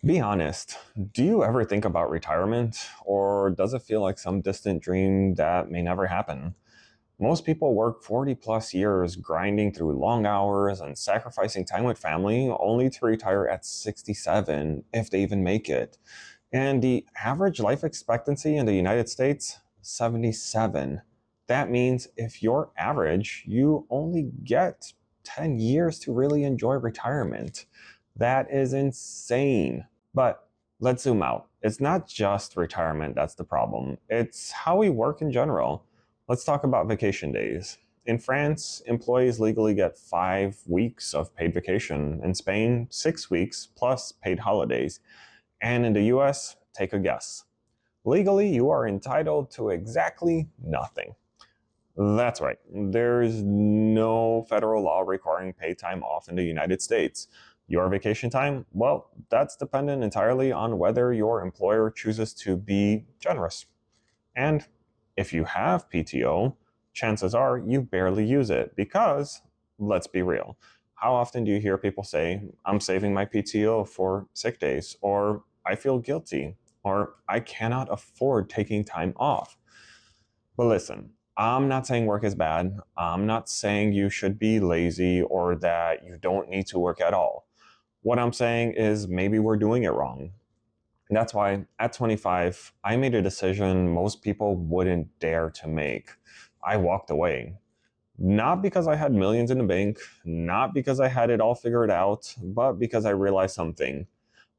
Be honest, do you ever think about retirement, or does it feel like some distant dream that may never happen? Most people work 40 plus years grinding through long hours and sacrificing time with family only to retire at 67 if they even make it. And the average life expectancy in the United States, 77. That means if you're average, you only get 10 years to really enjoy retirement. That is insane. But let's zoom out. It's not just retirement that's the problem, it's how we work in general. Let's talk about vacation days. In France, employees legally get 5 weeks of paid vacation. In Spain, 6 weeks plus paid holidays. And in the US, take a guess. Legally, you are entitled to exactly nothing. That's right. There's no federal law requiring paid time off in the United States. Your vacation time, well, that's dependent entirely on whether your employer chooses to be generous. And if you have PTO, chances are you barely use it because, let's be real, how often do you hear people say, I'm saving my PTO for sick days, or I feel guilty, or I cannot afford taking time off? But listen, I'm not saying work is bad. I'm not saying you should be lazy or that you don't need to work at all. What I'm saying is maybe we're doing it wrong. And that's why at 25, I made a decision most people wouldn't dare to make. I walked away. Not because I had millions in the bank, not because I had it all figured out, but because I realized something.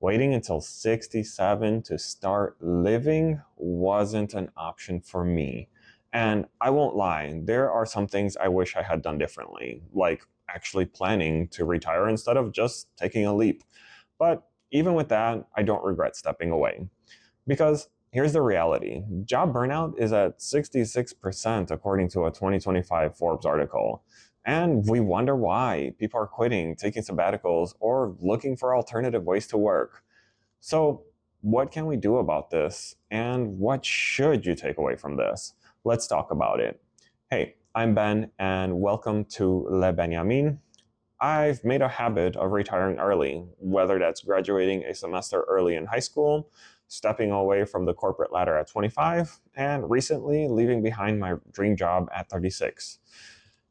Waiting until 67 to start living wasn't an option for me. And I won't lie, there are some things I wish I had done differently, like actually planning to retire instead of just taking a leap. But even with that, I don't regret stepping away. Because here's the reality: job burnout is at 66%, according to a 2025 Forbes article. And we wonder why people are quitting, taking sabbaticals, or looking for alternative ways to work. So, what can we do about this? And what should you take away from this? Let's talk about it. Hey, I'm Ben, and welcome to Le Benjamin. I've made a habit of retiring early, whether that's graduating a semester early in high school, stepping away from the corporate ladder at 25, and recently leaving behind my dream job at 36.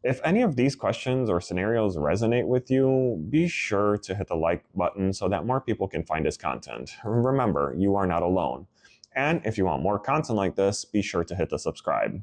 If any of these questions or scenarios resonate with you, be sure to hit the like button so that more people can find this content. Remember, you are not alone. And if you want more content like this, be sure to hit the subscribe.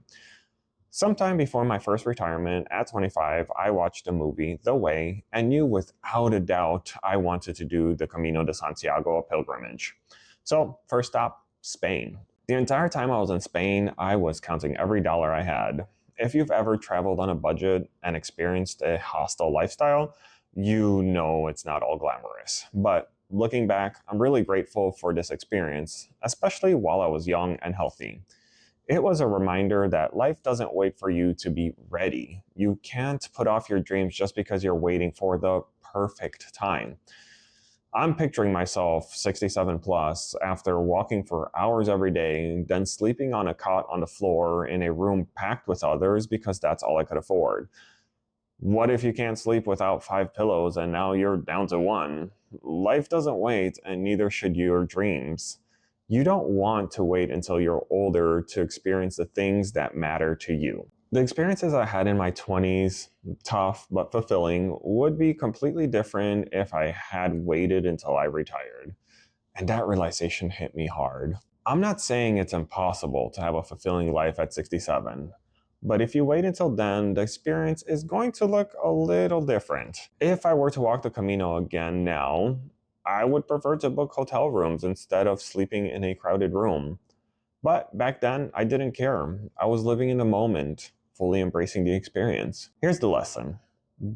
Sometime before my first retirement at 25, I watched the movie The Way and knew without a doubt I wanted to do the Camino de Santiago, a pilgrimage. So, first stop, Spain. The entire time I was in Spain, I was counting every dollar I had. If you've ever traveled on a budget and experienced a hostel lifestyle, you know it's not all glamorous. But looking back, I'm really grateful for this experience, especially while I was young and healthy. It was a reminder that life doesn't wait for you to be ready. You can't put off your dreams just because you're waiting for the perfect time. I'm picturing myself 67 plus after walking for hours every day, then sleeping on a cot on the floor in a room packed with others because that's all I could afford. What if you can't sleep without 5 pillows and now you're down to one? Life doesn't wait, and neither should your dreams. You don't want to wait until you're older to experience the things that matter to you. The experiences I had in my 20s, tough but fulfilling, would be completely different if I had waited until I retired. And that realization hit me hard. I'm not saying it's impossible to have a fulfilling life at 67. But if you wait until then, the experience is going to look a little different. If I were to walk the Camino again now, I would prefer to book hotel rooms instead of sleeping in a crowded room. But back then, I didn't care. I was living in the moment, fully embracing the experience. Here's the lesson: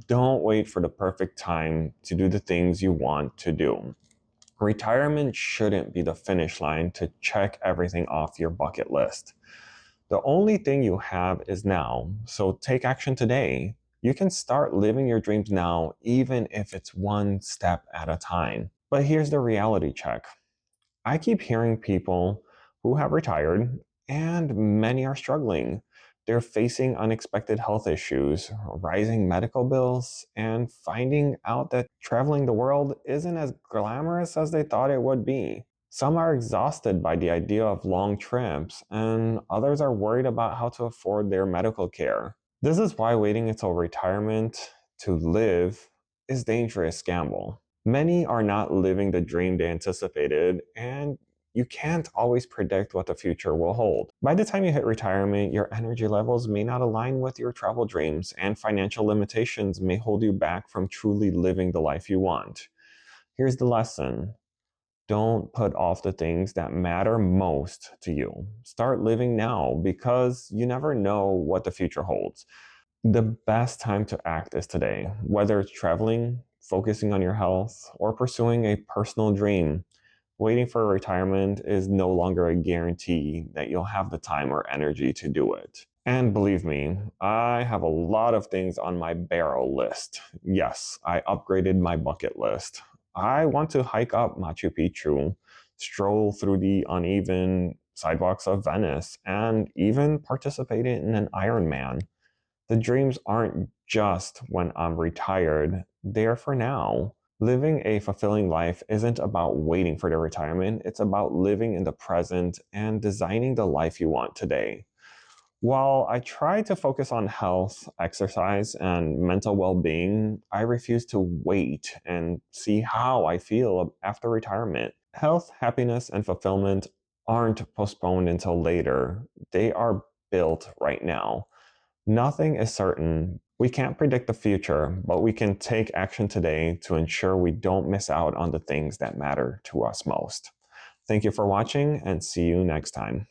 don't wait for the perfect time to do the things you want to do. Retirement shouldn't be the finish line to check everything off your bucket list. The only thing you have is now, so take action today. You can start living your dreams now, even if it's one step at a time. But here's the reality check. I keep hearing people who have retired, and many are struggling. They're facing unexpected health issues, rising medical bills, and finding out that traveling the world isn't as glamorous as they thought it would be. Some are exhausted by the idea of long trips, and others are worried about how to afford their medical care. This is why waiting until retirement to live is dangerous gamble. Many are not living the dream they anticipated, and you can't always predict what the future will hold. By the time you hit retirement, your energy levels may not align with your travel dreams, and financial limitations may hold you back from truly living the life you want. Here's the lesson: don't put off the things that matter most to you. Start living now because you never know what the future holds. The best time to act is today, whether it's traveling, focusing on your health, or pursuing a personal dream. Waiting for retirement is no longer a guarantee that you'll have the time or energy to do it. And believe me, I have a lot of things on my barrel list. Yes, I upgraded my bucket list. I want to hike up Machu Picchu, stroll through the uneven sidewalks of Venice, and even participate in an Ironman. The dreams aren't just when I'm retired, they're for now. Living a fulfilling life isn't about waiting for the retirement, it's about living in the present and designing the life you want today. While I try to focus on health, exercise, and mental well being, I refuse to wait and see how I feel after retirement. Health, happiness, and fulfillment aren't postponed until later, they are built right now. Nothing is certain. We can't predict the future, but we can take action today to ensure we don't miss out on the things that matter to us most. Thank you for watching and see you next time.